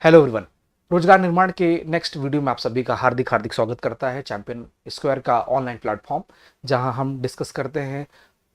Hello everyone. रोजगार निर्माण के नेक्स्ट वीडियो में आप सभी का हार्दिक हार्दिक स्वागत करता है चैंपियन स्क्वायर का ऑनलाइन प्लेटफॉर्म, जहां हम डिस्कस करते हैं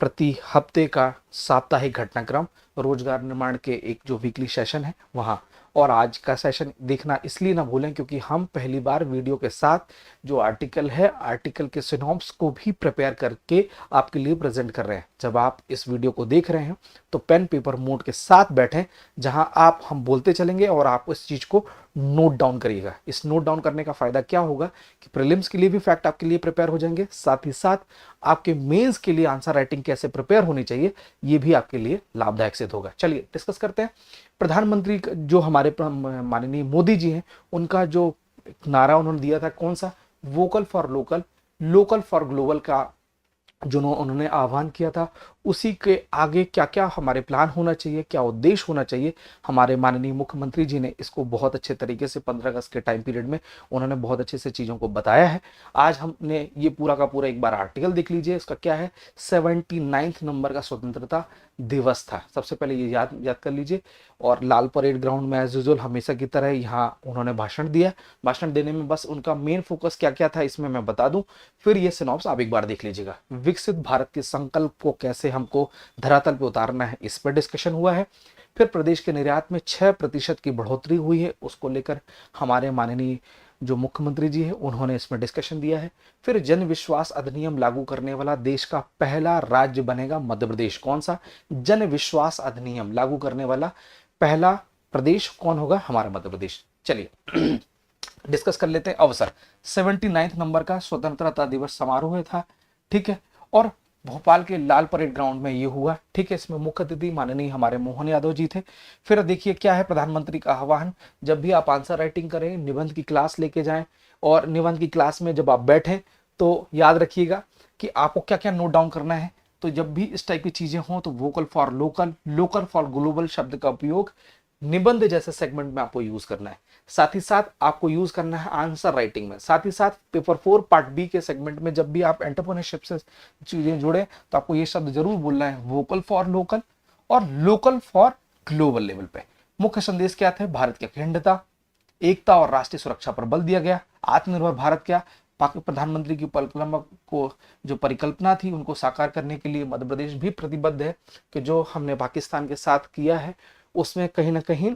प्रति हफ्ते का साप्ताहिक घटनाक्रम रोजगार निर्माण के एक जो वीकली सेशन है वहां। और आज का सेशन देखना इसलिए ना भूलें क्योंकि हम पहली बार वीडियो के साथ जो आर्टिकल है, आर्टिकल के सिनॉप्स को भी प्रिपेयर करके आपके लिए प्रेजेंट कर रहे हैं। जब आप इस वीडियो को देख रहे हैं तो पेन पेपर मोड के साथ बैठें, जहां हम बोलते चलेंगे और आप इस चीज को नोट डाउन करिएगा। इस नोट डाउन करने का फायदा क्या होगा कि प्रीलिम्स के लिए भी फैक्ट आपके लिए प्रिपेयर हो जाएंगे, साथ ही साथ आपके मेंस के लिए आंसर राइटिंग कैसे प्रिपेयर होनी चाहिए ये भी आपके लिए लाभदायक सिद्ध होगा। चलिए डिस्कस करते हैं। प्रधानमंत्री जो हमारे माननीय मोदी जी हैं, उनका जो नारा उन्होंने दिया था कौन सा, vocal for local, local for global का जो उन्होंने आह्वान किया था, उसी के आगे क्या क्या हमारे प्लान होना चाहिए, क्या उद्देश्य होना चाहिए, हमारे माननीय मुख्यमंत्री जी ने इसको बहुत अच्छे तरीके से 15 अगस्त के टाइम पीरियड में उन्होंने बहुत अच्छे से चीज़ों को बताया है। आज हमने ये पूरा का पूरा एक बार आर्टिकल देख लीजिए। इसका क्या है, 79 नंबर का स्वतंत्रता दिवस था। सबसे पहले ये याद कर लीजिए। और लाल परेड ग्राउंड में एज यूजुअल हमेशा की तरह यहाँ उन्होंने भाषण दिया। भाषण देने में बस उनका मेन फोकस क्या क्या था इसमें मैं बता दूं, फिर ये सिनॉप्स आप एक बार देख लीजिएगा। विकसित भारत के संकल्प को कैसे हमको धरातल पे उतारना है, इस पर डिस्कशन हुआ है। फिर प्रदेश के निर्यात में 6% की बढ़ोतरी हुई है, उसको लेकर हमारे माननीय जो मुख्यमंत्री जी है उन्होंने इसमें डिस्कशन दिया है। फिर जन विश्वास अधिनियम लागू करने वाला देश का पहला राज्य बनेगा मध्य प्रदेश। कौन सा, जन विश्वास अधिनियम लागू करने वाला पहला प्रदेश कौन होगा, हमारा मध्य प्रदेश। चलिए डिस्कस कर लेते हैं। अवसर 79 नंबर का स्वतंत्रता दिवस समारोह था, ठीक है, और भोपाल के लाल परेड ग्राउंड में ये हुआ, ठीक है। इसमें मुख्य अतिथि माननीय हमारे मोहन यादव जी थे। फिर देखिए क्या है, प्रधानमंत्री का आह्वान, जब भी आप आंसर राइटिंग करें निबंध की क्लास लेके जाएं, और निबंध की क्लास में जब आप बैठें तो याद रखिएगा कि आपको क्या क्या नोट डाउन करना है। तो जब भी इस टाइप की चीजें हों तो vocal for local, local for global शब्द का उपयोग निबंध जैसे सेगमेंट में आपको यूज करना है। साथ ही साथ आपको यूज करना है आंसर राइटिंग में। साथ ही साथ पेपर 4 पार्ट बी के सेगमेंट में जब भी आप एंटरप्रेन्योरशिप से चीजें जुड़े तो आपको ये शब्द जरूर बोलना है, वोकल फॉर लोकल और लोकल फॉर ग्लोबल लेवल पे। मुख्य संदेश क्या थे, भारत की अखंडता, एकता और राष्ट्रीय सुरक्षा पर बल दिया गया। आत्मनिर्भर भारत क्या, प्रधानमंत्री की परिकल्पना थी उनको साकार करने के लिए मध्य प्रदेश भी प्रतिबद्ध है कि जो हमने पाकिस्तान के साथ किया है उसमें कहीं ना कहीं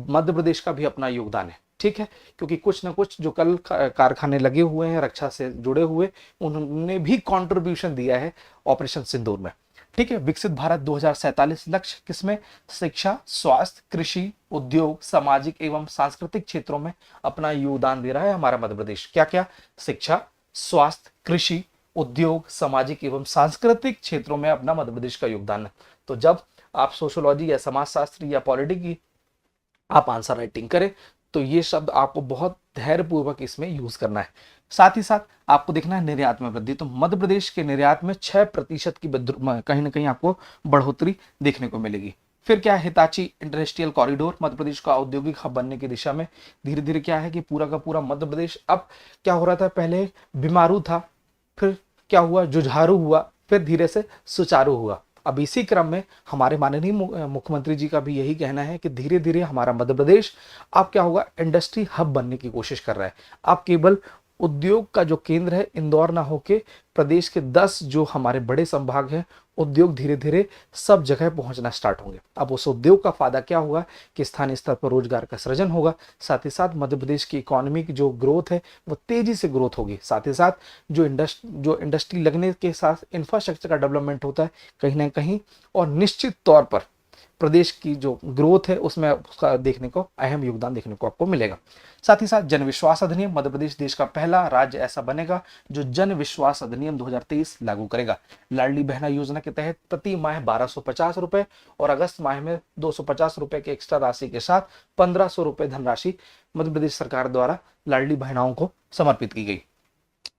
मध्य प्रदेश का भी अपना योगदान है, ठीक है। क्योंकि कुछ ना कुछ जो कल कारखाने लगे हुए हैं रक्षा से जुड़े हुए, उन्होंने भी कंट्रीब्यूशन दिया है ऑपरेशन सिंदूर में, ठीक है। विकसित भारत 2047 लक्ष्य किसमें, शिक्षा, स्वास्थ्य, कृषि, उद्योग, सामाजिक एवं सांस्कृतिक क्षेत्रों में अपना योगदान दे रहा है हमारा मध्य प्रदेश। क्या क्या, शिक्षा, स्वास्थ्य, कृषि, उद्योग, सामाजिक एवं सांस्कृतिक क्षेत्रों में अपना मध्य प्रदेश का योगदान है। तो जब आप सोशोलॉजी या समाजशास्त्र या पॉलिटिक्स की आप आंसर राइटिंग करें तो ये शब्द आपको बहुत धैर्यपूर्वक इसमें यूज करना है। साथ ही साथ आपको देखना है निर्यात में वृद्धि। तो मध्य प्रदेश के निर्यात में 6% की कहीं ना कहीं आपको बढ़ोतरी देखने को मिलेगी। फिर क्या है, Hitachi industrial corridor, Madhya Pradesh का औद्योगिक हब बनने की दिशा में धीरे धीरे क्या है कि पूरा का पूरा मध्य प्रदेश, अब क्या हो रहा था, पहले बीमारू था, फिर क्या हुआ, जुझारू हुआ, फिर धीरे से सुचारू हुआ। अब इसी क्रम में हमारे माननीय मुख्यमंत्री जी का भी यही कहना है कि धीरे धीरे हमारा मध्य प्रदेश अब क्या होगा, इंडस्ट्री हब बनने की कोशिश कर रहा है। अब केवल उद्योग का जो केंद्र है इंदौर ना होके प्रदेश के 10 जो हमारे बड़े संभाग हैं, उद्योग धीरे धीरे सब जगह पहुंचना स्टार्ट होंगे। अब उस उद्योग का फायदा क्या होगा कि स्थानीय स्तर पर रोजगार का सृजन होगा। साथ ही साथ मध्य प्रदेश की इकोनॉमी की जो ग्रोथ है वो तेजी से ग्रोथ होगी। साथ ही साथ जो इंडस्ट्री लगने के साथ इंफ्रास्ट्रक्चर का डेवलपमेंट होता है कहीं ना कहीं, और निश्चित तौर पर प्रदेश की जो ग्रोथ है उसमें उसका देखने को अहम योगदान देखने को आपको मिलेगा। साथ ही साथ जन विश्वास अधिनियम, मध्य प्रदेश देश का पहला राज्य ऐसा बनेगा जो जन विश्वास अधिनियम 2023 लागू करेगा। लाडली बहना योजना के तहत प्रति माह 1250 रुपए और अगस्त माह में 250 रुपए के एक्स्ट्रा राशि के साथ 1500 रुपए धनराशि मध्य प्रदेश सरकार द्वारा लाडली बहनाओं को समर्पित की गई।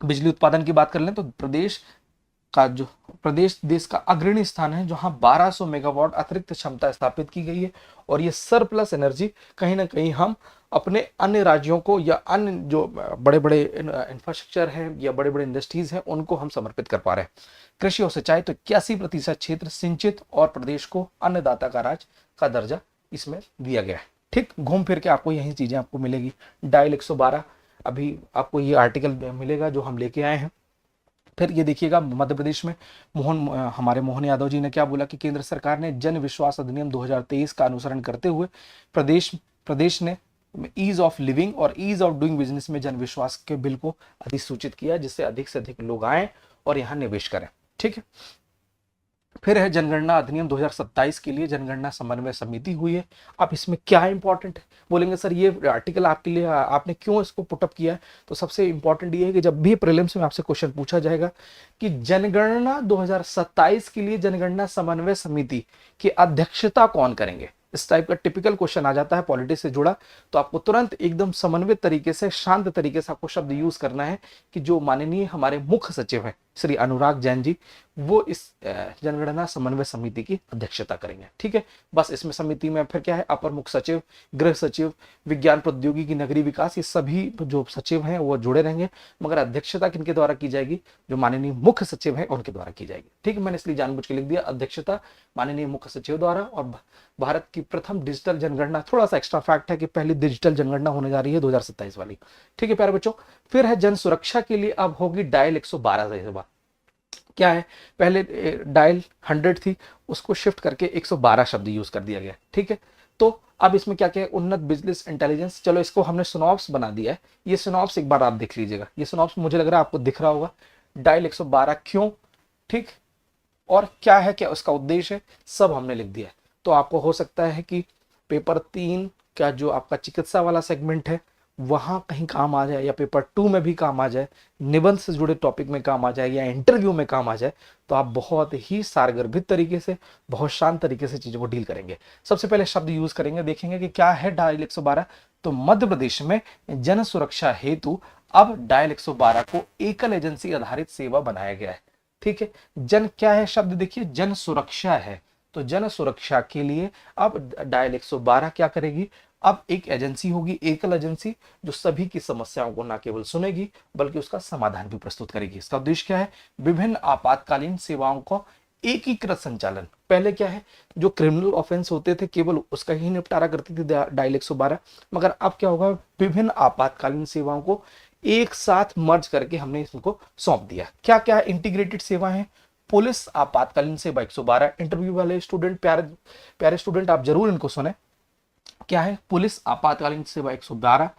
बिजली उत्पादन की बात कर लें तो प्रदेश देश का अग्रणी स्थान है जहां 1200 मेगावाट अतिरिक्त क्षमता स्थापित की गई है। और ये सरप्लस एनर्जी कहीं ना कहीं हम अपने अन्य राज्यों को या अन्य जो बड़े बड़े इंफ्रास्ट्रक्चर हैं या बड़े बड़े इंडस्ट्रीज हैं उनको हम समर्पित कर पा रहे हैं। कृषि और सिंचाई तो 81% क्षेत्र सिंचित और प्रदेश को अन्नदाता का राज्य का दर्जा इसमें दिया गया है। ठीक, घूम फिर के आपको यही चीज़ें आपको मिलेगी। डायल 112 अभी आपको ये आर्टिकल मिलेगा जो हम लेके आए हैं। फिर ये देखिएगा मध्य प्रदेश में हमारे मोहन यादव जी ने क्या बोला कि केंद्र सरकार ने जन विश्वास अधिनियम 2023 का अनुसरण करते हुए प्रदेश प्रदेश ने ईज ऑफ लिविंग और ईज ऑफ डूइंग बिजनेस में जन विश्वास के बिल को अधिसूचित किया, जिससे अधिक से अधिक लोग आए और यहाँ निवेश करें। ठीक है, फिर है जनगणना अधिनियम 2027 के लिए जनगणना समन्वय समिति हुई है। अब इसमें क्या इंपॉर्टेंट है, बोलेंगे सर ये आर्टिकल आपके लिए आपने क्यों इसको पुटअप किया है, तो सबसे इंपॉर्टेंट ये है कि जब भी प्रीलिम्स में आपसे क्वेश्चन पूछा जाएगा कि जनगणना 2027 के लिए जनगणना समन्वय समिति की अध्यक्षता कौन करेंगे, इस टाइप का टिपिकल क्वेश्चन आ जाता है पॉलिटिक्स से जुड़ा, तो आपको तुरंत एकदम समन्वित तरीके से, शांत तरीके से आपको शब्द यूज करना है कि जो माननीय हमारे मुख्य सचिव हैं श्री अनुराग जैन जी, वो इस जनगणना समन्वय समिति की अध्यक्षता करेंगे। ठीक है, बस इसमें समिति में फिर क्या है, अपर मुख्य सचिव, गृह सचिव, विज्ञान प्रौद्योगिकी नगरीय विकास, ये सभी जो सचिव हैं वो जुड़े रहेंगे, मगर अध्यक्षता किनके द्वारा की जाएगी, जो माननीय मुख्य सचिव हैं उनके द्वारा की जाएगी। ठीक है, मैंने इसलिए जानबूझ के लिख दिया अध्यक्षता माननीय मुख्य सचिव द्वारा। और भारत की प्रथम डिजिटल जनगणना, थोड़ा सा एक्स्ट्रा फैक्ट है कि पहली डिजिटल जनगणना होने जा रही है 2027 वाली। ठीक है प्यारे बच्चों, फिर है जन सुरक्षा के लिए अब होगी डायल 112 सेवा। क्या है, पहले डायल 100 थी, उसको शिफ्ट करके 112 शब्द यूज कर दिया गया। ठीक है, तो अब इसमें क्या क्या है, उन्नत बिजनेस इंटेलिजेंस, चलो इसको हमने सिनॉप्स बना दिया है, ये सिनॉप्स एक बार आप देख लीजिएगा, ये सिनॉप्स मुझे लग रहा है आपको दिख रहा होगा। डायल 112 क्यों, ठीक, और क्या है, क्या उसका उद्देश्य है, सब हमने लिख दिया है। तो आपको हो सकता है कि पेपर 3 का जो आपका चिकित्सा वाला सेगमेंट है वहां कहीं काम आ जाए, या पेपर 2 में भी काम आ जाए, निबंध से जुड़े टॉपिक में काम आ जाए, या इंटरव्यू में काम आ जाए, तो आप बहुत ही सारगर्भित तरीके से, बहुत शांत तरीके से चीजों को डील करेंगे। सबसे पहले शब्द यूज करेंगे, देखेंगे कि क्या है डायल 112। तो मध्य प्रदेश में जन सुरक्षा हेतु अब डायल 112 को एकल एजेंसी आधारित सेवा बनाया गया है। ठीक है, जन क्या है शब्द, देखिए जन सुरक्षा है, तो जन सुरक्षा के लिए अब डायल 112 क्या करेगी, अब एक एजेंसी होगी, एकल एजेंसी, जो सभी की समस्याओं को न केवल सुनेगी बल्कि उसका समाधान भी प्रस्तुत करेगी। इसका उद्देश्य क्या है, विभिन्न आपातकालीन सेवाओं को एकीकृत संचालन। पहले क्या है, जो क्रिमिनल ऑफेंस होते थे केवल उसका ही निपटारा करती थी डायल 112, मगर अब क्या होगा, विभिन्न आपातकालीन सेवाओं को एक साथ मर्ज करके हमने इसको सौंप दिया। क्या क्या इंटीग्रेटेड सेवा है, पुलिस आपातकालीन सेवा 112, इंटरव्यू वाले स्टूडेंट, प्यारे प्यारे स्टूडेंट आप जरूर इनको सुने, क्या है पुलिस आपातकालीन सेवा 112,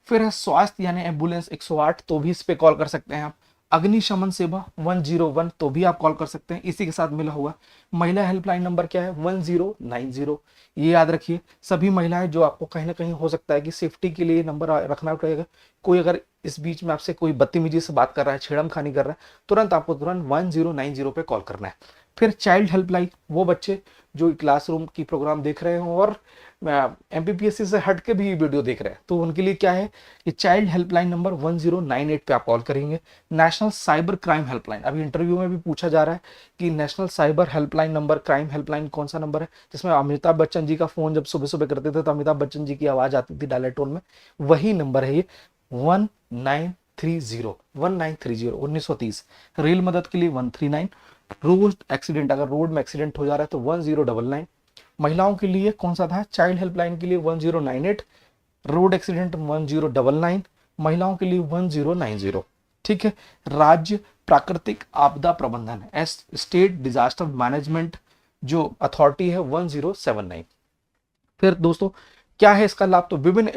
फिर है स्वास्थ्य यानी एम्बुलेंस 108, तो भी इस पे कॉल कर सकते हैं आप। अग्निशमन सेवा 101, तो भी आप कॉल कर सकते हैं, इसी के साथ मिला हुआ। महिला हेल्पलाइन नंबर क्या है, 1090, ये याद रखिए। सभी महिलाएं जो आपको कहीं ना कहीं हो सकता है कि सेफ्टी के लिए नंबर रखना पड़ेगा, कोई अगर इस बीच में आपसे कोई बदतमीजी से बात कर रहा है, छेड़खानी कर रहा है, तुरंत आपको तुरंत 1090 पे कॉल करना है। फिर चाइल्ड हेल्पलाइन, वो बच्चे जो क्लासरूम की प्रोग्राम देख रहे हो और एमपीपीएससी से हट के भी ये वीडियो देख रहे हैं, तो उनके लिए क्या है कि चाइल्ड हेल्पलाइन नंबर 1098 पे आप कॉल करेंगे। नेशनल साइबर क्राइम हेल्पलाइन, अभी इंटरव्यू में भी पूछा जा रहा है कि national cyber helpline number, crime helpline कौन सा नंबर है, जिसमें अमिताभ बच्चन जी का फोन जब सुबह सुबह करते थे तो अमिताभ बच्चन जी की आवाज आती थी डायलर टोन में, वही नंबर है ये 1930 1930। रेल मदद के लिए 139, रोड एक्सीडेंट, अगर रोड में एक्सीडेंट हो जा रहा है तो 1099। महिलाओं के लिए कौन सा था, चाइल्ड हेल्पलाइन के लिए 1098, रोड एक्सीडेंट 1099, महिलाओं के लिए 1090। ठीक है, राज्य प्राकृतिक आपदा प्रबंधन स्टेट डिजास्टर मैनेजमेंट जो अथॉरिटी है 1079। फिर दोस्तों क्या है इसका लाभ, तो विभिन्न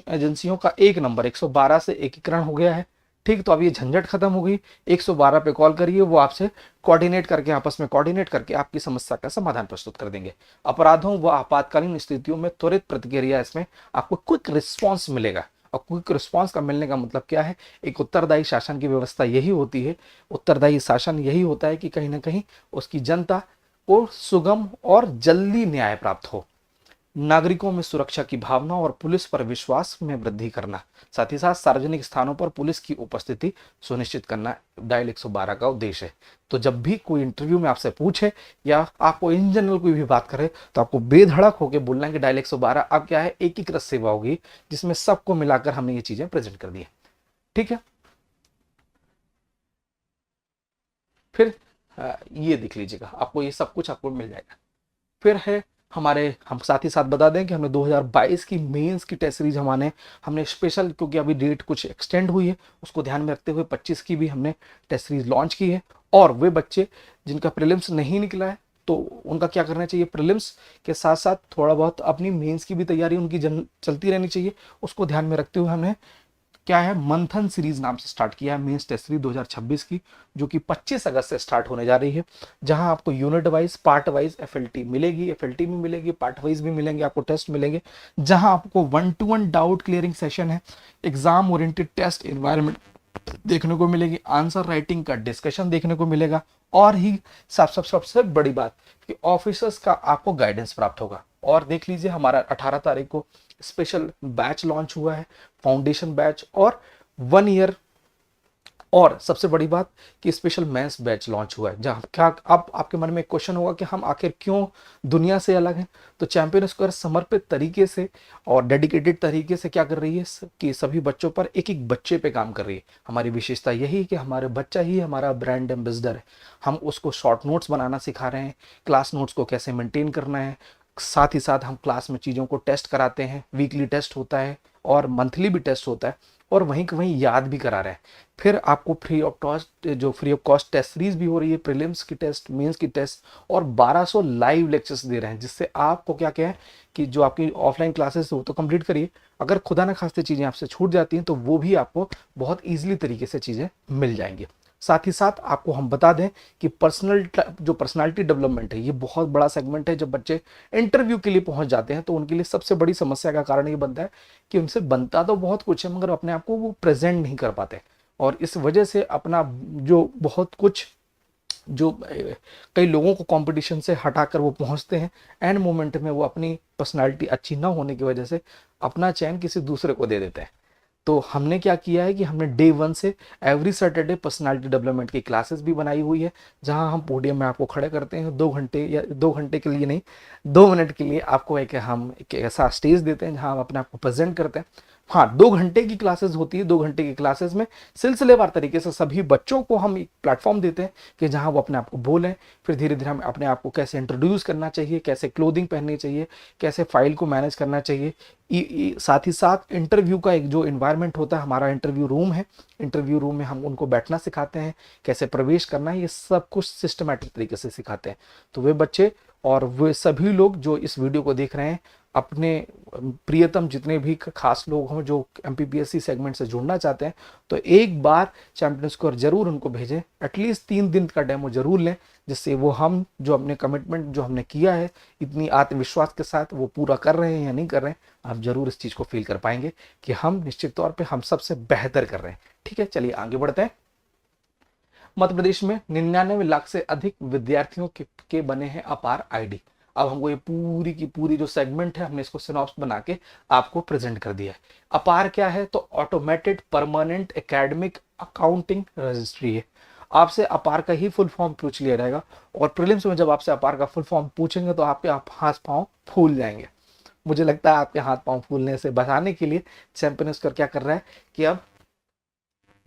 एजेंसियों का एक नंबर 112 से एकीकरण हो गया है। ठीक, तो अब ये झंझट खत्म हो गई, 112 पे कॉल करिए, वो आपसे कोऑर्डिनेट करके, आपस में कोऑर्डिनेट करके आपकी समस्या का समाधान प्रस्तुत कर देंगे। अपराधों व आपातकालीन स्थितियों में त्वरित प्रतिक्रिया, इसमें आपको क्विक रिस्पॉन्स मिलेगा। और क्विक रिस्पॉन्स का मिलने का मतलब क्या है, एक उत्तरदायी शासन की व्यवस्था यही होती है, उत्तरदायी शासन यही होता है कि कहीं ना कहीं उसकी जनता को सुगम और जल्दी न्याय प्राप्त हो, नागरिकों में सुरक्षा की भावना और पुलिस पर विश्वास में वृद्धि करना, साथ ही साथ सार्वजनिक स्थानों पर पुलिस की उपस्थिति सुनिश्चित करना डायल 112 का उद्देश्य है। तो जब भी कोई इंटरव्यू में आपसे पूछे या आपको इन जनरल कोई भी बात करे, तो आपको बेधड़क होकर बोलना है कि डायल 112 अब क्या है, एकीकृत सेवा होगी जिसमें सबको मिलाकर हमने ये चीजें प्रेजेंट कर दी है। ठीक है, फिर ये देख लीजिएगा, आपको ये सब कुछ आपको मिल जाएगा। फिर है हम साथ ही साथ बता दें कि हमने 2022 की मेंस की टेस्ट सीरीज हमने स्पेशल, क्योंकि अभी डेट कुछ एक्सटेंड हुई है, उसको ध्यान में रखते हुए 25 की भी हमने टेस्ट सीरीज लॉन्च की है। और वे बच्चे जिनका प्रीलिम्स नहीं निकला है, तो उनका क्या करना चाहिए, प्रीलिम्स के साथ साथ थोड़ा बहुत अपनी मेंस की भी तैयारी उनकी चलती रहनी चाहिए। उसको ध्यान में रखते हुए हमने क्या है, मंथन सीरीज नाम से स्टार्ट किया है मेंस टेस्ट सीरीज 2026 की, जो कि 25 अगस्त से स्टार्ट होने जा रही है। जहां आपको unit wise, part wise FLT मिलेगी, एफएलटी भी मिलेगी, पार्ट वाइज भी मिलेंगे, आपको टेस्ट मिलेंगे। जहां आपको 1-to-1 डाउट क्लियरिंग सेशन है, एग्जाम ओरिएंटेड टेस्ट एनवायरनमेंट देखने को मिलेगी, आंसर राइटिंग का डिस्कशन देखने को मिलेगा, और ही सबसे बड़ी बात कि ऑफिसर्स का आपको गाइडेंस प्राप्त होगा। और देख लीजिए, हमारा 18 तारीख को स्पेशल बैच लॉन्च हुआ है, फाउंडेशन बैच, और 1 ईयर, और सबसे बड़ी बात कि स्पेशल मेंस बैच लॉन्च हुआ है। जहाँ क्या अब आपके मन में एक क्वेश्चन होगा कि हम आखिर क्यों दुनिया से अलग हैं, तो चैंपियन स्क्वायर समर्पित तरीके से और डेडिकेटेड तरीके से क्या कर रही है कि सभी बच्चों पर, एक एक बच्चे पे काम कर रही है। हमारी विशेषता यही है कि हमारे बच्चा ही हमारा ब्रांड एम्बेसडर है। हम उसको शॉर्ट नोट्स बनाना सिखा रहे हैं, क्लास नोट्स को कैसे मेंटेन करना है, साथ ही साथ हम क्लास में चीज़ों को टेस्ट कराते हैं, वीकली टेस्ट होता है और मंथली भी टेस्ट होता है, और वहीं के वहीं याद भी करा रहे हैं। फिर आपको free of cost test series भी हो रही है, प्रीलिम्स की टेस्ट, मेंस की टेस्ट, और 1200 लाइव लेक्चर्स दे रहे हैं, जिससे आपको क्या क्या है कि जो आपकी ऑफलाइन क्लासेस हो तो कंप्लीट करिए, अगर खुदा ना खास्ते चीज़ें आपसे छूट जाती हैं तो वो भी आपको बहुत ईजिली तरीके से चीज़ें मिल जाएंगी। साथ ही साथ आपको हम बता दें कि पर्सनालिटी डेवलपमेंट है, ये बहुत बड़ा सेगमेंट है। जब बच्चे इंटरव्यू के लिए पहुंच जाते हैं तो उनके लिए सबसे बड़ी समस्या का कारण ये बनता है कि उनसे बनता तो बहुत कुछ है, मगर अपने आप को वो प्रेजेंट नहीं कर पाते, और इस वजह से अपना जो बहुत कुछ जो कई लोगों को कंपटीशन से हटाकर वो पहुंचते हैं, एंड मोमेंट में वो अपनी पर्सनालिटी अच्छी ना होने की वजह से अपना चयन किसी दूसरे को दे देते हैं। तो हमने क्या किया है कि हमने डे 1 से एवरी सैटरडे पर्सनालिटी डेवलपमेंट की क्लासेस भी बनाई हुई है, जहां हम पोडियम में आपको खड़े करते हैं 2 घंटे, या 2 घंटे के लिए नहीं, 2 मिनट के लिए आपको हम एक ऐसा स्टेज देते हैं जहां हम अपने आप को प्रेजेंट करते हैं। हाँ, 2 घंटे की क्लासेस होती है, 2 घंटे की क्लासेस में सिलसिलेवार तरीके से सभी बच्चों को हम एक प्लेटफॉर्म देते हैं कि जहां वो अपने आप को बोलें, फिर धीरे धीरे हम अपने आप को कैसे इंट्रोड्यूस करना चाहिए, कैसे क्लोथिंग पहननी चाहिए, कैसे फाइल को मैनेज करना चाहिए। साथ ही साथ इंटरव्यू का एक जो इन्वायरमेंट होता है, हमारा इंटरव्यू रूम है, इंटरव्यू रूम में हम उनको बैठना सिखाते हैं, कैसे प्रवेश करना है, ये सब कुछ सिस्टमैटिक तरीके से सिखाते हैं। तो वे बच्चे और वे सभी लोग जो इस वीडियो को देख रहे हैं, अपने प्रियतम जितने भी खास लोग हों जो एमपीपीएससी सेगमेंट से जुड़ना चाहते हैं, तो एक बार चैंपियन स्क्वायर जरूर उनको भेजें, एटलीस्ट 3 दिन का डेमो जरूर लें, जिससे वो हम जो अपने कमिटमेंट जो हमने किया है इतनी आत्मविश्वास के साथ वो पूरा कर रहे हैं या नहीं कर रहे हैं, आप जरूर इस चीज़ को फील कर पाएंगे कि हम निश्चित तौर पे हम सबसे बेहतर कर रहे हैं। ठीक है, चलिए आगे बढ़ते हैं। मध्य प्रदेश में 99 लाख से अधिक विद्यार्थियों के बने हैं अपार आईडी। अब हमको ये पूरी की पूरी जो सेगमेंट है, हमने इसको सिनॉप्स बना के आपको प्रेजेंट कर दिया है। अपार क्या है, तो automated permanent academic accounting registry है। आपसे अपार का ही फुल फॉर्म पूछ लिया जाएगा, और प्रीलिम्स में जब आपसे अपार का फुल फॉर्म पूछेंगे तो आपके आप हाथ पांव फूल जाएंगे। मुझे लगता है आपके हाथ पांव फूलने से बचाने के लिए चैंपियन स्क्वायर क्या कर रहा है कि अब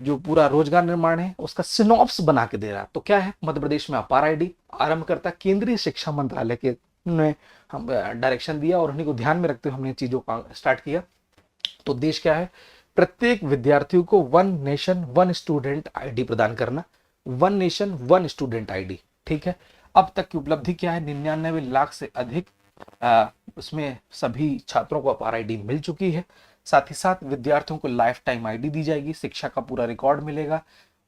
जो पूरा रोजगार निर्माण है उसका सिनॉप्स बना के दे रहा है। तो क्या है, मध्य प्रदेश में अपार आईडी आरंभकर्ता केंद्रीय शिक्षा मंत्रालय के ने हम डायरेक्शन दिया, और उन्हीं को ध्यान में रखते हुए हमने चीजों का स्टार्ट किया। तो देश क्या है, प्रत्येक विद्यार्थियों को 1 नेशन 1 स्टूडेंट आईडी प्रदान करना, 1 नेशन 1 स्टूडेंट आईडी। ठीक है, अब तक की उपलब्धि क्या है, 99 लाख से अधिक उसमें सभी छात्रों को अपार आईडी मिल चुकी है। साथ ही साथ विद्यार्थियों को लाइफ टाइम आईडी दी जाएगी, शिक्षा का पूरा रिकॉर्ड मिलेगा,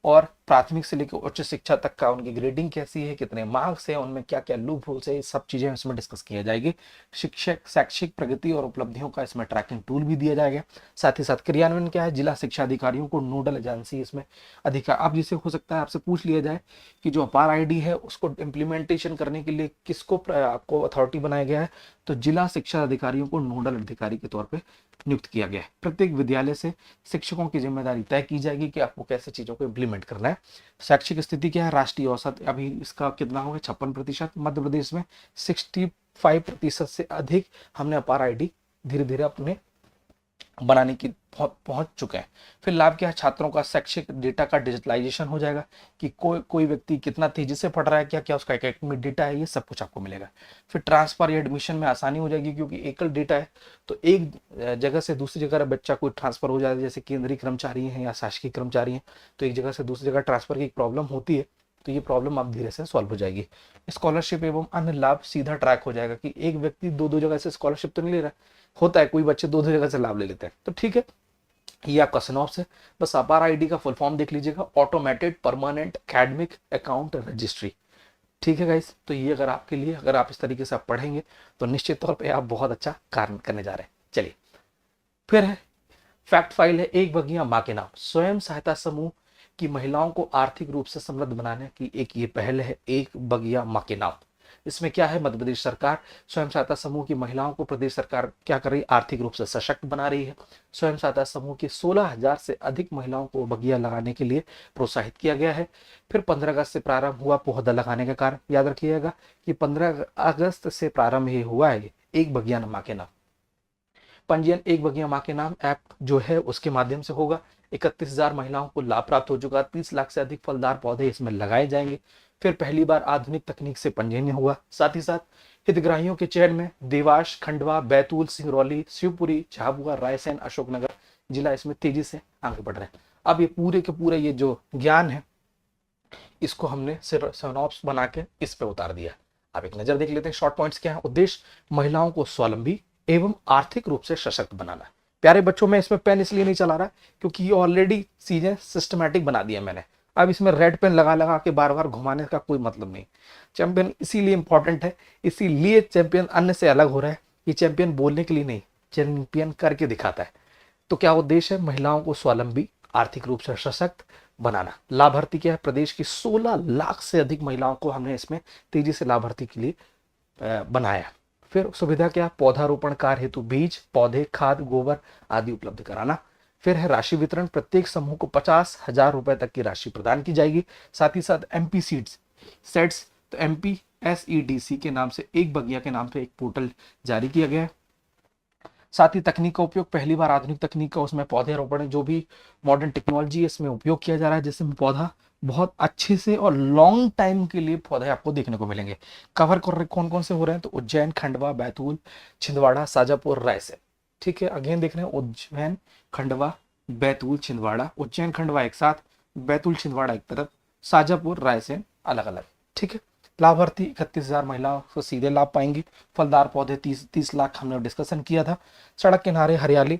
और प्राथमिक से लेकर उच्च शिक्षा तक का उनकी ग्रेडिंग कैसी है, कितने मार्क्स है, उनमें क्या क्या लूप होल्स है, ये सब चीजें इसमें डिस्कस किया जाएगी। शिक्षक शैक्षिक प्रगति और उपलब्धियों का इसमें ट्रैकिंग टूल भी दिया जाएगा। साथ ही साथ क्रियान्वयन क्या है, जिला शिक्षा अधिकारियों को नोडल एजेंसी इसमें अधिकार, अब जिसे हो सकता है आपसे पूछ लिया जाए कि जो अपार आईडी है उसको इम्प्लीमेंटेशन करने के लिए किसको आपको अथॉरिटी बनाया गया है, तो जिला शिक्षा अधिकारियों को नोडल अधिकारी के तौर पर नियुक्त किया गया है। प्रत्येक विद्यालय से शिक्षकों की जिम्मेदारी तय की जाएगी कि आपको कैसे चीजों को इम्प्लीमेंट करना है। शैक्षिक स्थिति क्या है, राष्ट्रीय औसत अभी इसका कितना हो गया, 56%। मध्य प्रदेश में 65% से अधिक हमने अपार आईडी धीरे धीरे अपने बनाने की पहुंच चुके हैं। फिर लाभ क्या है, छात्रों का शैक्षिक डेटा का डिजिटलाइजेशन हो जाएगा कि कोई व्यक्ति कितना तेजी से पढ़ रहा है, क्या क्या उसका एकेडमिक डेटा है, ये सब कुछ आपको मिलेगा। फिर ट्रांसफर या एडमिशन में आसानी हो जाएगी, क्योंकि एकल डेटा है तो एक जगह से दूसरी जगह बच्चा कोई ट्रांसफर हो जाता है, जैसे केंद्रीय कर्मचारी हैं या शासकीय कर्मचारी हैं, तो एक जगह से दूसरी जगह ट्रांसफर की एक प्रॉब्लम होती है, तो ये प्रॉब्लम आप धीरे से सॉल्व हो जाएगी। स्कॉलरशिप एवं अन्य लाभ सीधा ट्रैक हो जाएगा कि एक व्यक्ति दो दो जगह से स्कॉलरशिप तो नहीं ले रहा, होता है कोई बच्चे दो दो जगह से लाभ ले लेते हैं, तो ठीक है। ये आपका सिनॉप्स है। बस अपार आईडी का फुल फॉर्म देख लीजिएगा, automated permanent academic account registry. ठीक है गाइस, तो ये अगर आपके लिए, अगर आप इस तरीके से आप पढ़ेंगे तो निश्चित तौर पे आप बहुत अच्छा कार्य करने जा रहे हैं। चलिए फिर है फैक्ट फाइल है, एक बगिया माँ के नाम, स्वयं सहायता समूह की महिलाओं को आर्थिक रूप से समृद्ध बनाने की एक ये पहल है, एक बगिया माँ के नाम। इसमें क्या है, मध्य प्रदेश सरकार स्वयं सहायता समूह की महिलाओं को प्रदेश सरकार क्या कर रही है, आर्थिक रूप से सशक्त बना रही है। स्वयं सहायता समूह की 16,000 से अधिक महिलाओं को बगिया लगाने के लिए प्रोत्साहित किया गया है। फिर 15 अगस्त से प्रारंभ हुआ पौधा लगाने का कार्य, याद रखिएगा कि 15 अगस्त से प्रारंभ ये हुआ है एक बगिया माँ के नाम। पंजीयन एक बगिया माँ के नाम ऐप जो है उसके माध्यम से होगा। 31,000 महिलाओं को लाभ प्राप्त हो चुका, 30 लाख से अधिक फलदार पौधे इसमें लगाए जाएंगे। फिर पहली बार आधुनिक तकनीक से पंजीयन हुआ। साथ ही साथ हितग्राहियों के चयन में देवास, खंडवा, बैतूल, सिंगरौली, शिवपुरी, झाबुआ, रायसेन, अशोकनगर जिला इसमें तेजी से आगे बढ़ रहे हैं। अब ये पूरे के पूरे ये जो ज्ञान है इसको हमने सिनॉप्स बना के इस पे उतार दिया। आप एक नजर देख लेते हैं, शॉर्ट पॉइंट्स क्या है। उद्देश्य महिलाओं को स्वावलंबी एवं आर्थिक रूप से सशक्त बनाना। प्यारे बच्चों में इसमें पेन इसलिए नहीं चला रहा क्योंकि ये ऑलरेडी चीजें सिस्टमैटिक बना दी है मैंने। अब इसमें रेड पेन लगा लगा के बार बार घुमाने का कोई मतलब नहीं। चैंपियन इसीलिए इंपॉर्टेंट है, इसीलिए चैंपियन अन्य से अलग हो रहा है। ये चैंपियन बोलने के लिए नहीं, चैंपियन करके दिखाता है। तो क्या उद्देश्य है, महिलाओं को स्वावलंबी आर्थिक रूप से सशक्त बनाना। लाभार्थी क्या है, प्रदेश की 16 लाख से अधिक महिलाओं को हमने इसमें तेजी से लाभार्थी के लिए बनाया। फिर सुविधा क्या, पौधारोपण कार्य हेतु बीज, पौधे, खाद, गोबर आदि उपलब्ध कराना। फिर है राशि वितरण, प्रत्येक समूह को 50,000 रुपए तक की राशि प्रदान की जाएगी। साथ ही साथ एमपी सीड्स सेट्स, तो एमपी SEDC के नाम से एक बगिया के नाम से एक पोर्टल जारी किया गया है। साथ ही तकनीक का उपयोग, पहली बार आधुनिक तकनीक का उसमें पौधे रोपण, जो भी मॉडर्न टेक्नोलॉजी इसमें उपयोग किया जा रहा है, जिसमें पौधा बहुत अच्छे से और लॉन्ग टाइम के लिए पौधे आपको देखने को मिलेंगे। कवर कौन कौन से हो रहे हैं, तो उज्जैन, खंडवा, बैतूल, छिंदवाड़ा, शाजापुर, रायसेन। ठीक है, अगेन देख रहे हैं, उज्जैन, खंडवा, बैतूल, छिंदवाड़ा, उज्जैन खंडवा एक साथ, बैतूल छिंदवाड़ा एक तरफ, शाजापुर, रायसेन अलग अलग। ठीक है, लाभार्थी 31,000 महिलाओं को सीधे लाभ पाएंगी। फलदार पौधे 30 लाख हमने डिस्कशन किया था। सड़क किनारे हरियाली,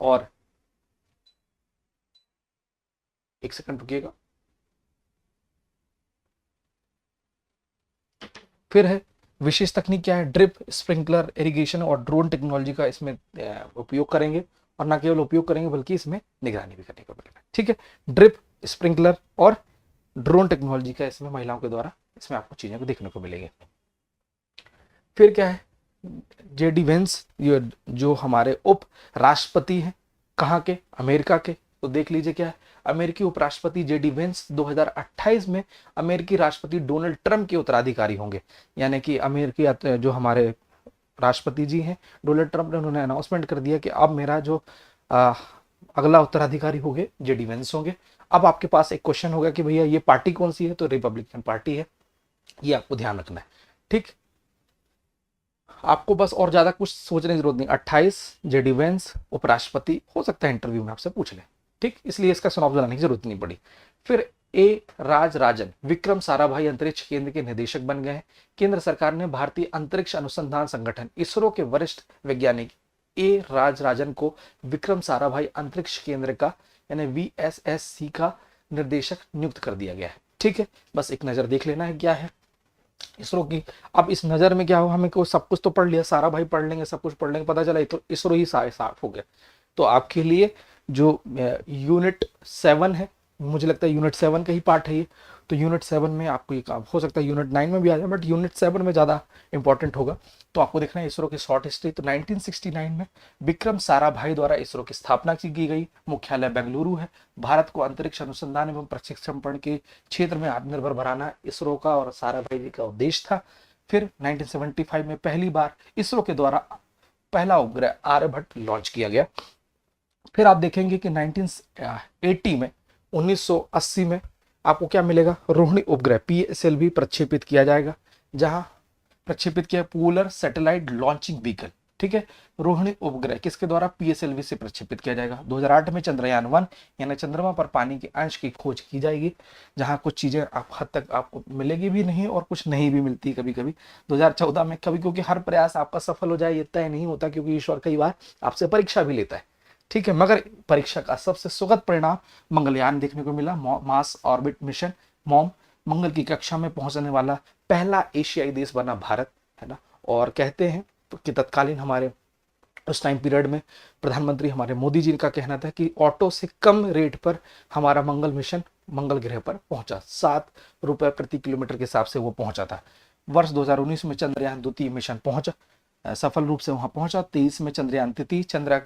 और एक सेकंड रुकिएगा, फिर है विशेष तकनीक क्या है, ड्रिप, स्प्रिंकलर, इरिगेशन और ड्रोन टेक्नोलॉजी का इसमें उपयोग करेंगे, और ना केवल उपयोग करेंगे बल्कि इसमें निगरानी भी करने को मिलेगा। ठीक है, ड्रिप, स्प्रिंकलर और ड्रोन टेक्नोलॉजी का इसमें महिलाओं के द्वारा इसमें आपको चीजें को देखने को मिलेंगे। फिर क्या है, JD वेंस, ये जो हमारे उप राष्ट्रपति हैं, कहाँ के, अमेरिका के, तो देख लीजिए क्या है, अमेरिकी उपराष्ट्रपति JD वेंस 2028 में अमेरिकी राष्ट्रपति डोनाल्ड ट्रंप के उत्तराधिकारी होंगे। यानी कि अमेरिकी जो हमारे राष्ट्रपति जी हैं डोनाल्ड ट्रंप ने, उन्होंने अनाउंसमेंट कर दिया कि अब मेरा जो अगला उत्तराधिकारी होंगे JD वेंस होंगे। अब आपके पास एक क्वेश्चन होगा कि भैया ये पार्टी कौन सी है, तो रिपब्लिकन पार्टी है, ये आपको ध्यान रखना है। ठीक, आपको बस और ज्यादा कुछ सोचने की जरूरत नहीं। 28 JD वेंस उपराष्ट्रपति, हो सकता है इंटरव्यू में आपसे पूछ ले, ठीक, इसलिए इसका सुनाव बनाने की जरूरत नहीं पड़ी। फिर राज राजन विक्रम साराभाई अंतरिक्ष केंद्र के निदेशक बन गए हैं। केंद्र सरकार ने भारतीय अंतरिक्ष अनुसंधान संगठन इसरो के वरिष्ठ वैज्ञानिक राज राजन को विक्रम साराभाई अंतरिक्ष केंद्र का यानी VSSC का निर्देशक नियुक्त कर दिया गया है। ठीक है, बस एक नजर देख लेना है क्या है इसरो की। अब इस नजर में क्या हो, हमें को सब कुछ तो पढ़ लिया, सारा भाई पढ़ लेंगे, सब कुछ पढ़ लेंगे, पता चला तो इसरो ही साफ हो गया। तो आपके लिए जो यूनिट 7 है, मुझे लगता है यूनिट 7 का ही पार्ट है ये, तो यूनिट 7 में आपको ये काम हो सकता है यूनिट 9 में भी आ जाए, बट यूनिट 7 में ज़्यादा इंपॉर्टेंट होगा। तो आपको देखना है इसरो की शॉर्ट हिस्ट्री। तो 1969 में विक्रम साराभाई द्वारा इसरो की स्थापना की गई, मुख्यालय बेंगलुरु है। भारत को अंतरिक्ष अनुसंधान एवं प्रशिक्षण के क्षेत्र में आत्मनिर्भर बनाना इसरो का और साराभाई जी का उद्देश्य था। फिर 1975 में पहली बार इसरो के द्वारा पहला उपग्रह आर्यभट्ट लॉन्च किया गया। फिर आप देखेंगे कि 1980 में 1980 में आपको क्या मिलेगा, रोहिणी उपग्रह PSLV प्रक्षेपित किया जाएगा, जहां प्रक्षेपित किया पोलर सैटेलाइट लॉन्चिंग व्हीकल। ठीक है, रोहिणी उपग्रह किसके द्वारा, PSLV से प्रक्षेपित किया जाएगा। 2008 में चंद्रयान 1 यानी चंद्रमा पर पानी के अंश की खोज की जाएगी, जहां कुछ चीजें आप हद तक आपको मिलेगी भी नहीं और कुछ नहीं भी मिलती कभी कभी। 2014 में कभी, क्योंकि हर प्रयास आपका सफल हो जाए ये तय नहीं होता, क्योंकि ईश्वर कई बार आपसे परीक्षा भी लेता है। ठीक है, मगर परीक्षा का सबसे सुखद परिणाम मंगलयान देखने को मिला। मास ऑर्बिट मिशन मॉम, मंगल की कक्षा में पहुंचने वाला पहला एशियाई देश बना भारत, है ना। और कहते हैं कि तत्कालीन हमारे उस टाइम पीरियड में प्रधानमंत्री हमारे मोदी जी का कहना था कि ऑटो से कम रेट पर हमारा मंगल मिशन मंगल ग्रह पर पहुंचा, 7 रुपए प्रति किलोमीटर के हिसाब से वो पहुंचा था। वर्ष 2019 में चंद्रयान 2 मिशन पहुंचा, सफल रूप से वहां पहुंचा। 23 में चंद्रयान 3 चंद्र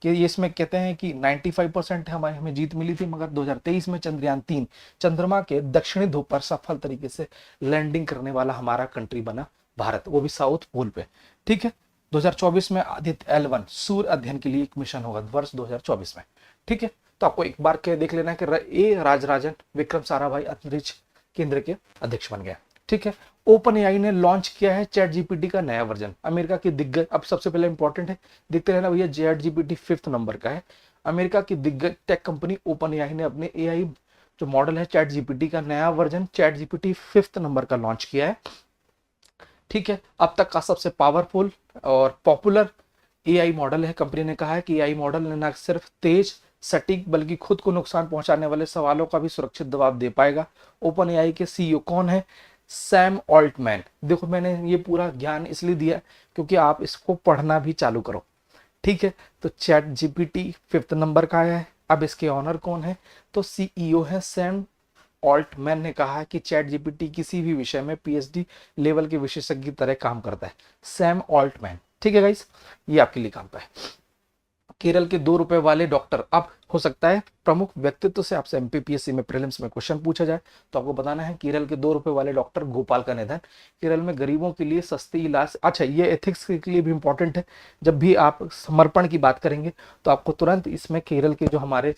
के इसमें कहते हैं कि 95% हमारे हमें जीत मिली थी, मगर 2023 में चंद्रयान 3 चंद्रमा के दक्षिणी ध्रुव पर सफल तरीके से लैंडिंग करने वाला हमारा कंट्री बना भारत, वो भी साउथ पोल पे। ठीक है, 2024 में आदित्य L1 सूर्य अध्ययन के लिए एक मिशन होगा वर्ष 2024 में। ठीक है, तो आपको एक बार के देख लेना है कि राजराजन विक्रम साराभाई अंतरिक्ष केंद्र के अध्यक्ष बन गया। ठीक है, ओपन एआई ने लॉन्च किया है चैट जीपीटी का नया वर्जन। अमेरिका की दिग्गज, अब सबसे पहले इंपॉर्टेंट है, देखते रहना भैया, चैट जीपीटी 5th नंबर का है। अमेरिका की दिग्गज टेक कंपनी ओपन एआई ने अपने एआई जो मॉडल है चैट जीपीटी का नया version chat GPT 5th number का लॉन्च किया है। ठीक है, अब तक का सबसे पावरफुल और पॉपुलर एआई मॉडल है। कंपनी ने कहा है कि एआई मॉडल ने न सिर्फ तेज सटीक बल्कि खुद को नुकसान पहुंचाने वाले सवालों का भी सुरक्षित जवाब दे पाएगा। ओपन एआई के सीईओ कौन है, सैम ऑल्टमैन। देखो मैंने ये पूरा ज्ञान इसलिए दिया क्योंकि आप इसको पढ़ना भी चालू करो। ठीक है, तो चैट जीपीटी 5th नंबर का आया है। अब इसके ऑनर कौन है, तो सीईओ है सैम ऑल्टमैन ने कहा है कि चैट जीपीटी किसी भी विषय में पीएचडी लेवल के विशेषज्ञ की तरह काम करता है, सैम ऑल्टमैन। ठीक है गाइस, ये आपके लिए काम का है। केरल के 2 रुपए वाले डॉक्टर, अब हो सकता है प्रमुख व्यक्तित्व से आपसे एमपीपीएससी में प्रीलिम्स में क्वेश्चन पूछा जाए, तो आपको बताना है केरल के 2 रुपए वाले डॉक्टर गोपाल का निधन। केरल में गरीबों के लिए सस्ती इलाज, अच्छा ये एथिक्स के लिए भी इंपॉर्टेंट है, जब भी आप समर्पण की बात करेंगे तो आपको तुरंत इसमें केरल के जो हमारे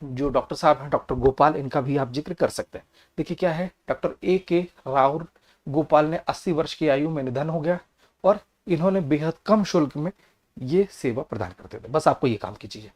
जो डॉक्टर साहब हैं डॉक्टर गोपाल, इनका भी आप जिक्र कर सकते हैं। देखिए क्या है, डॉक्टर AK राहुल गोपाल ने 80 वर्ष की आयु में निधन हो गया और इन्होंने बेहद कम शुल्क में ये सेवा प्रदान करते थे। बस आपको ये काम की चीज है।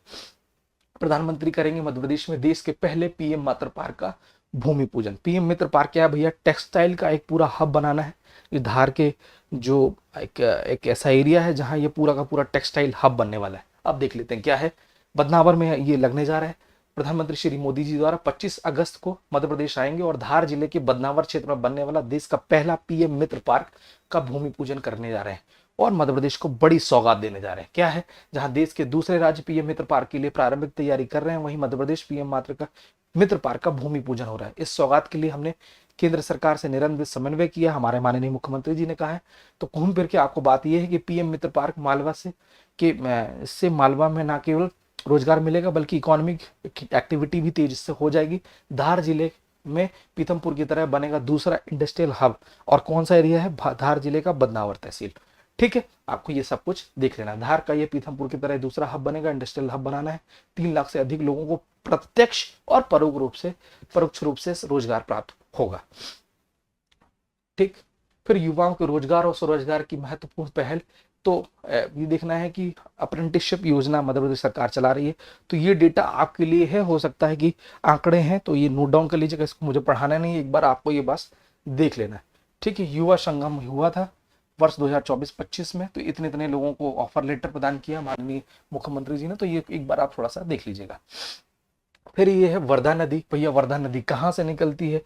प्रधानमंत्री करेंगे मध्य प्रदेश में देश के पहले पीएम मित्र पार्क का भूमि पूजन। पीएम मित्र पार्क क्या है भैया, टेक्सटाइल का एक पूरा हब बनाना है। ये धार के जो एक ऐसा एरिया है जहां ये पूरा का पूरा टेक्सटाइल हब बनने वाला है। अब देख लेते हैं क्या है, बदनावर में ये लगने जा रहा है। प्रधानमंत्री श्री मोदी जी द्वारा 25 अगस्त को मध्य प्रदेश आएंगे और धार जिले के बदनावर क्षेत्र में बनने वाला देश का पहला पीएम मित्र पार्क का भूमि पूजन करने जा रहे हैं और मध्य प्रदेश को बड़ी सौगात देने जा रहे हैं। क्या है, जहां देश के दूसरे राज्य पीएम मित्र पार्क के लिए प्रारंभिक तैयारी कर रहे हैं, वहीं मध्य प्रदेश पीएम मित्र पार्क का भूमि पूजन हो रहा है। इस सौगात के लिए हमने केंद्र सरकार से निरंतर समन्वय किया, हमारे माननीय मुख्यमंत्री जी ने कहा है। तो घूम फिर के आपको बात यह है कि पीएम मित्र पार्क मालवा से मालवा में न केवल रोजगार मिलेगा बल्कि इकोनॉमिक एक्टिविटी भी तेजी से हो जाएगी। धार जिले में पीथमपुर की तरह बनेगा दूसरा इंडस्ट्रियल हब, और कौन सा एरिया है, धार जिले का बदनावर तहसील। ठीक है, आपको ये सब कुछ देख लेना। धार का ये पीथमपुर की तरह दूसरा हब बनेगा, इंडस्ट्रियल हब बनाना है। 3 लाख से अधिक लोगों को प्रत्यक्ष और परोक्ष रूप से रोजगार प्राप्त होगा। ठीक, फिर युवाओं के रोजगार और स्वरोजगार की महत्वपूर्ण पहल, तो ये देखना है कि अप्रेंटिसशिप योजना मध्य प्रदेश सरकार चला रही है। तो ये डेटा आपके लिए है, हो सकता है कि आंकड़े हैं तो ये नोट डाउन कर लीजिएगा, इसको मुझे पढ़ाना नहीं है, एक बार आपको ये बस देख लेना है। ठीक है, युवा संगम हुआ था वर्ष 2024-25 में, तो इतने लोगों को ऑफर लेटर प्रदान किया माननीय मुख्यमंत्री जी ने, तो ये एक बार आप थोड़ा सा देख लीजिएगा। फिर ये है वर्धा नदी। भैया वर्धा नदी कहाँ से निकलती है,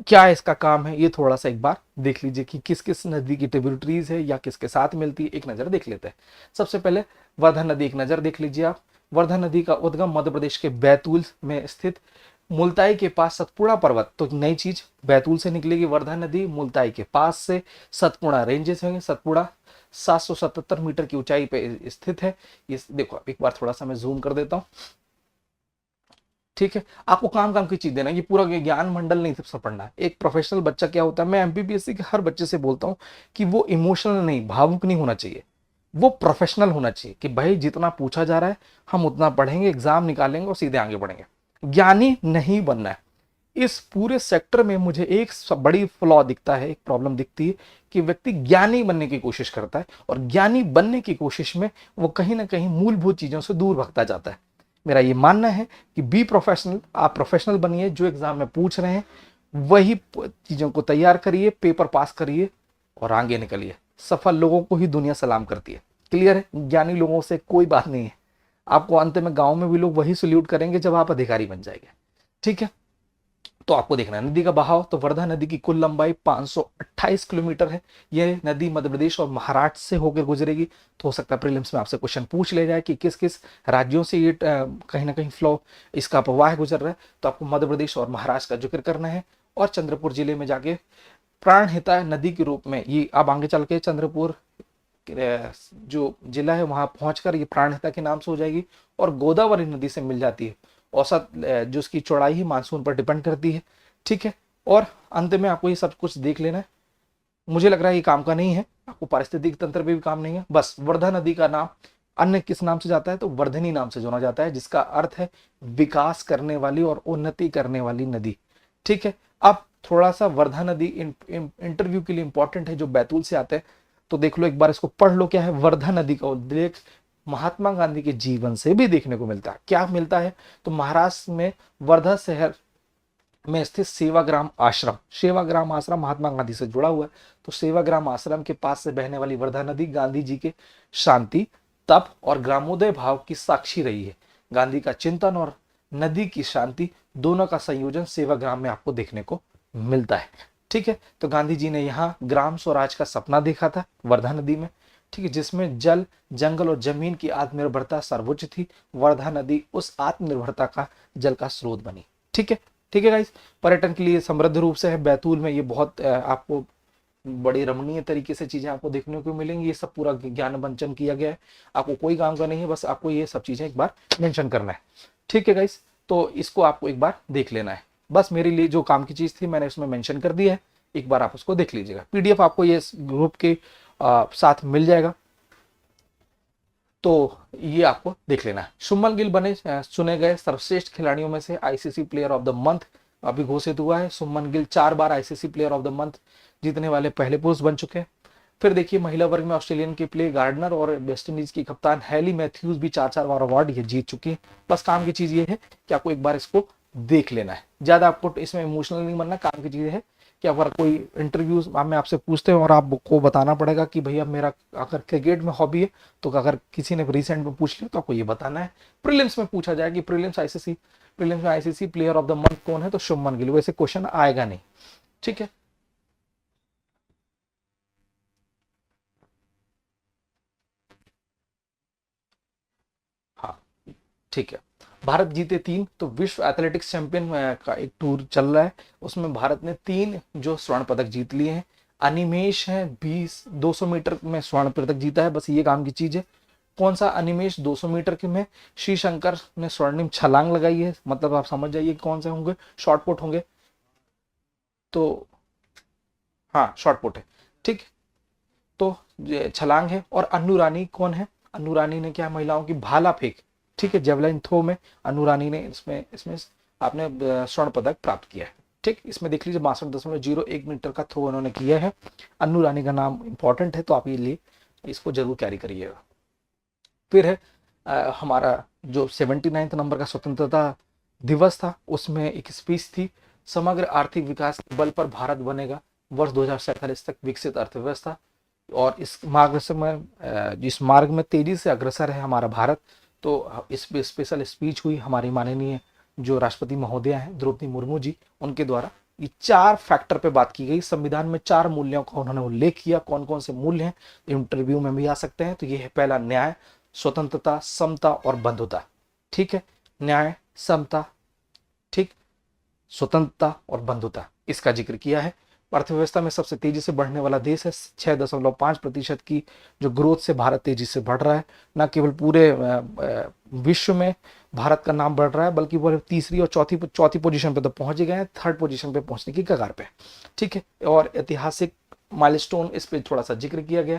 क्या इसका काम है, ये थोड़ा सा एक बार देख लीजिए कि किस किस नदी की ट्रिब्यूटरीज है या किसके साथ मिलती है, एक नजर देख लेते हैं। सबसे पहले वर्धा नदी एक नजर देख लीजिए आप। वर्धा नदी का उद्गम मध्य प्रदेश के बैतूल में स्थित मुल्ताई के पास सतपुड़ा पर्वत, तो नई चीज, बैतूल से निकलेगी वर्धा नदी, मुल्ताई के पास से सतपुड़ा रेंजेस होंगे। सतपुड़ा 777 मीटर की ऊंचाई पे स्थित है। ये देखो एक बार थोड़ा सा मैं जूम कर देता हूँ। ठीक है, आपको काम की चीज देना, ये पूरा ज्ञान मंडल नहीं सब पढ़ना है। एक प्रोफेशनल बच्चा क्या होता है, मैं एमपीपीएससी के हर बच्चे से बोलता हूँ कि वो इमोशनल नहीं, भावुक नहीं होना चाहिए। वो प्रोफेशनल होना चाहिए कि भाई जितना पूछा जा रहा है हम उतना पढ़ेंगे, एग्जाम निकालेंगे और सीधे आगे बढ़ेंगे। ज्ञानी नहीं बनना है। इस पूरे सेक्टर में मुझे एक बड़ी फ्लॉ दिखता है, एक प्रॉब्लम दिखती है कि व्यक्ति ज्ञानी बनने की कोशिश करता है और ज्ञानी बनने की कोशिश में वो कहीं ना कहीं मूलभूत चीजों से दूर भगता जाता है। मेरा ये मानना है कि बी प्रोफेशनल, आप प्रोफेशनल बनिए, जो एग्जाम में पूछ रहे हैं वही चीजों को तैयार करिए, पेपर पास करिए और आगे निकलिए। सफल लोगों को ही दुनिया सलाम करती है। क्लियर है? ज्ञानी लोगों से कोई बात नहीं है। आपको अंत में गांव में भी लोग वही सल्यूट करेंगे जब आप अधिकारी बन जाएंगे। ठीक है, तो आपको देखना है नदी का बहाव। तो वर्धा नदी की कुल लंबाई 528 किलोमीटर है। यह नदी मध्य प्रदेश और महाराष्ट्र से होकर गुजरेगी। तो हो सकता है प्रीलिम्स में आपसे क्वेश्चन पूछ ले जाए कि किस किस राज्यों से ये कहीं ना कहीं फ्लो, इसका प्रवाह गुजर रहा है। तो आपको मध्य प्रदेश और महाराष्ट्र का जिक्र करना है और चंद्रपुर जिले में जाके प्राणहिता नदी के रूप में, ये अब आगे चल के चंद्रपुर जो जिला है वहां पहुंचकर ये प्राणहिता के नाम से हो जाएगी और गोदावरी नदी से मिल जाती है। औसत जो उसकी चौड़ाई ही मानसून पर डिपेंड करती है। ठीक है, और अंत में आपको ये सब कुछ देख लेना है। मुझे लग रहा है ये काम का नहीं है, आपको पारिस्थितिक तंत्र पे भी काम नहीं है। बस वर्धा नदी का नाम अन्य किस नाम से जाता है? तो वर्धनी नाम से जाना जाता है, जिसका अर्थ है विकास करने वाली और उन्नति करने वाली नदी। ठीक है, अब थोड़ा सा वर्धा नदी इंटरव्यू के लिए इंपॉर्टेंट है, जो बैतूल से आते हैं तो देख लो एक बार, इसको पढ़ लो। क्या है वर्धा नदी का उल्लेख? महात्मा गांधी के जीवन से भी देखने को मिलता है। क्या मिलता है? तो महाराष्ट्र में वर्धा शहर में स्थित सेवाग्राम आश्रम, सेवाग्राम आश्रम महात्मा गांधी से जुड़ा हुआ है। तो सेवाग्राम आश्रम के पास से बहने वाली वर्धा नदी गांधी जी के शांति, तप और ग्रामोदय भाव की साक्षी रही है। गांधी का चिंतन और नदी की शांति दोनों का संयोजन सेवाग्राम में आपको देखने को मिलता है। ठीक है, तो गांधी जी ने यहाँ ग्राम स्वराज का सपना देखा था वर्धा नदी में। ठीक है, जिसमें जल, जंगल और जमीन की आत्मनिर्भरता सर्वोच्च थी। वर्धा नदी उस आत्मनिर्भरता का जल का स्रोत बनी। ठीक है, ठीक है गाइस, पर्यटन के लिए समृद्ध रूप से है बैतूल में। ये बहुत आपको बड़ी रमणीय तरीके से चीजें आपको देखने को मिलेंगी। ये सब पूरा ज्ञान वंचन किया गया है, आपको कोई काम का नहीं है, बस आपको ये सब चीजें एक बार मेंशन करना है। ठीक है गाइस, तो इसको आपको एक बार देख लेना है। बस मेरे लिए जो काम की चीज थी मैंने उसमें मेंशन कर दिया है, एक बार आप उसको देख लीजिएगा। पीडीएफ आपको ये ग्रुप के साथ मिल जाएगा, तो ये आपको देख लेना है। शुभमन गिल बने चुने गए सर्वश्रेष्ठ खिलाड़ियों में से। ICC player of the month अभी घोषित हुआ है। शुभमन गिल 4 बार ICC player of the month जीतने वाले पहले पुरुष बन चुके हैं। फिर देखिए महिला वर्ग में ऑस्ट्रेलियन के प्ले गार्डनर और वेस्ट इंडीज की कप्तान हैली मैथ्यूज भी 4 बार अवार्ड ये जीत चुकी है। बस काम की चीज ये है कि आपको एक बार इसको देख लेना है, ज्यादा आपको इसमें इमोशनल नहीं बनना। काम की चीज है कि अगर कोई इंटरव्यू में आपसे पूछते हैं और आपको बताना पड़ेगा कि भैया मेरा अगर क्रिकेट में हॉबी है, तो अगर किसी ने रिसेंट में पूछ लिया तो आपको ये बताना है। प्रीलिम्स में पूछा जाए कि प्रीलिम्स में ICC player of the month कौन है, तो शुभमन गिल। वैसे क्वेश्चन आएगा नहीं। ठीक है, हाँ ठीक है। भारत जीते 3, तो विश्व एथलेटिक्स चैंपियन का एक टूर चल रहा है, उसमें भारत ने 3 जो स्वर्ण पदक जीत लिए हैं। अनिमेश है 200 मीटर में स्वर्ण पदक जीता है, बस ये काम की चीज है। कौन सा अनिमेश? 200 मीटर के में। श्री शंकर ने स्वर्णिम छलांग लगाई है, मतलब आप समझ जाइए कौन से होंगे, शॉर्टपुट होंगे। तो हाँ शॉर्टपुट है। ठीक, तो ये छलांग है। और अन्नू रानी कौन है? अन्नू रानी ने क्या, महिलाओं की भाला फेंक, ठीक है, जेवलिन थ्रो में अन्नू रानी ने इसमें इसमें आपने स्वर्ण पदक प्राप्त किया है। ठीक, इसमें देख लीजिए 62.01 मीटर का थ्रो उन्होंने किया है। अन्नू रानी का नाम इंपॉर्टेंट है, तो आप ये लिए इसको जरूर कैरी करिएगा। फिर है हमारा जो 79 नंबर का स्वतंत्रता दिवस था, उसमें एक स्पीच थी, समग्र आर्थिक विकास के बल पर भारत बनेगा वर्ष 2047 तक विकसित अर्थव्यवस्था। और इस मार्ग में तेजी से अग्रसर है हमारा भारत। तो इस पे स्पेशल स्पीच हुई हमारी माननीय जो राष्ट्रपति महोदय हैं द्रौपदी मुर्मू जी, उनके द्वारा ये 4 फैक्टर पे बात की गई। संविधान में 4 मूल्यों का उन्होंने उल्लेख किया। कौन कौन से मूल्य हैं, इंटरव्यू में भी आ सकते हैं। तो ये है पहला, न्याय, स्वतंत्रता, समता और बंधुता। ठीक है, न्याय, समता, ठीक, स्वतंत्रता और बंधुता, इसका जिक्र किया है। अर्थव्यवस्था में सबसे तेजी से बढ़ने वाला देश है। 6.5% की जो ग्रोथ से भारत तेजी से बढ़ रहा है। न केवल पूरे विश्व में भारत का नाम बढ़ रहा है, बल्कि वो तीसरी और चौथी पोजीशन पे तो पहुंच गए हैं, 3rd पोजीशन पे पहुंचने की कगार पे। ठीक है, और ऐतिहासिक माइलस्टोन इस पे थोड़ा सा जिक्र किया गया।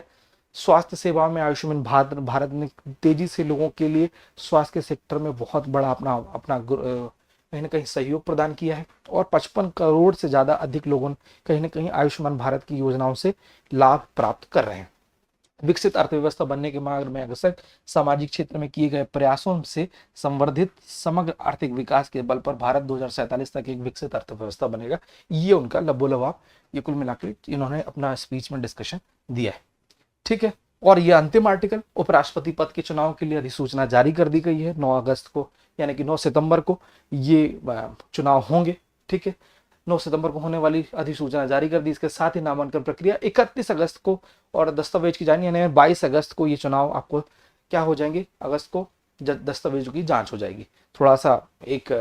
स्वास्थ्य सेवा में आयुष्मान भारत भारत ने तेजी से लोगों के लिए स्वास्थ्य के सेक्टर में बहुत बड़ा अपना अपना कहीं ना कहीं सहयोग प्रदान किया है और 55 करोड़ से ज़्यादा अधिक लोगों कहीं ना कहीं आयुष्मान भारत की योजनाओं से लाभ प्राप्त कर रहे हैं। विकसित अर्थव्यवस्था बनने के मार्ग में अग्रसर सामाजिक क्षेत्र में किए गए प्रयासों से संवर्धित समग्र आर्थिक विकास के बल पर भारत 2047 तक एक विकसित अर्थव्यवस्था बनेगा। ये उनका लबोलवाब ये कुल मिलाकर इन्होंने अपना स्पीच में डिस्कशन दिया है। ठीक है, और ये अंतिम आर्टिकल उपराष्ट्रपति पद के चुनाव के लिए अधिसूचना जारी कर दी गई है 9 अगस्त को, यानी कि 9 सितंबर को ये चुनाव होंगे। ठीक है, 9 सितंबर को होने वाली अधिसूचना जारी कर दी। इसके साथ ही नामांकन प्रक्रिया 31 अगस्त को और दस्तावेज की जानी यानी 22 अगस्त को ये चुनाव आपको क्या हो जाएंगे, अगस्त को दस्तावेजों की जांच हो जाएगी। थोड़ा सा एक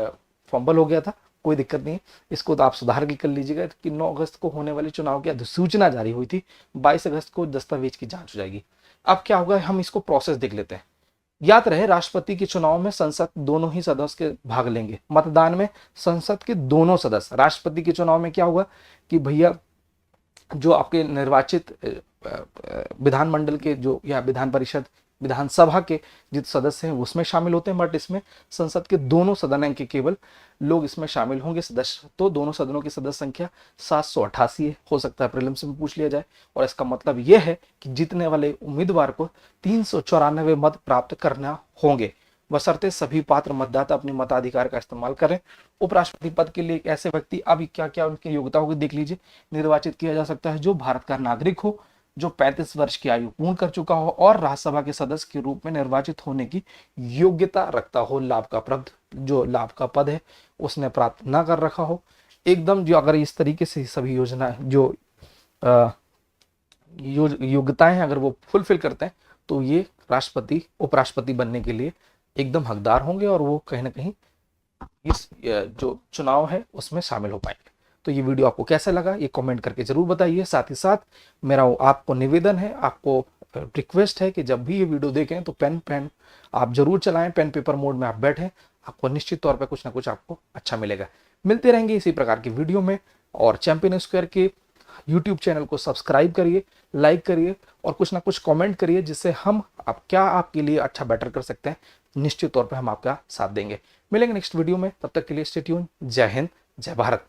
फंबल हो गया था, कोई दिक्कत नहीं है, इसको तो आप सुधार के कर लीजिएगा कि 9 अगस्त को होने वाले चुनाव की अधिसूचना जारी हुई थी, 22 अगस्त को दस्तावेज की जांच हो जाएगी। अब क्या होगा, हम इसको प्रोसेस देख लेते हैं। याद रहे, राष्ट्रपति के चुनाव में संसद दोनों ही सदस्य के भाग लेंगे। मतदान में संसद के दोनों सदस्य, राष्ट्रपति के चुनाव में क्या होगा कि भैया जो आपके निर्वाचित विधानमंडल के जो या विधान परिषद विधानसभा के जित सदस्य हैं उसमें शामिल होते हैं, बट इसमें संसद के दोनों सदन के केवल लोग इसमें शामिल होंगे सदस्य। तो दोनों सदनों की सदस्य संख्या 788 है, हो सकता है प्रीलिम्स में पूछ लिया जाए। और इसका मतलब यह है कि जीतने वाले उम्मीदवार को 394 मत प्राप्त करना होंगे, बशर्ते सभी पात्र मतदाता अपने मताधिकार का इस्तेमाल करें। उपराष्ट्रपति पद के लिए एक ऐसे व्यक्ति, अभी क्या क्या उनकी योग्यता होगी देख लीजिए, निर्वाचित किया जा सकता है जो भारत का नागरिक हो, जो 35 वर्ष की आयु पूर्ण कर चुका हो और राज्यसभा के सदस्य के रूप में निर्वाचित होने की योग्यता रखता हो। लाभ का पद है उसने प्राप्त ना कर रखा हो एकदम। जो अगर इस तरीके से सभी योजना जो योग्यताएं अगर वो फुलफिल करते हैं तो ये राष्ट्रपति उपराष्ट्रपति बनने के लिए एकदम हकदार होंगे और वो कहीं ना कहीं इस जो चुनाव है उसमें शामिल हो पाएंगे। तो ये वीडियो आपको कैसा लगा ये कमेंट करके जरूर बताइए। साथ ही साथ मेरा आपको निवेदन है, आपको रिक्वेस्ट है कि जब भी ये वीडियो देखें तो पेन आप जरूर चलाएं, पेन पेपर मोड में आप बैठें, आपको निश्चित तौर पर कुछ ना कुछ आपको अच्छा मिलेगा। मिलते रहेंगे इसी प्रकार की वीडियो में, और चैंपियन स्क्वायर के यूट्यूब चैनल को सब्सक्राइब करिए, लाइक करिए और कुछ ना कुछ कमेंट करिए, जिससे हम क्या आपके लिए अच्छा बेटर कर सकते हैं, निश्चित तौर पर हम आपका साथ देंगे। मिलेंगे नेक्स्ट वीडियो में, तब तक के लिए स्टे ट्यून। जय हिंद, जय भारत।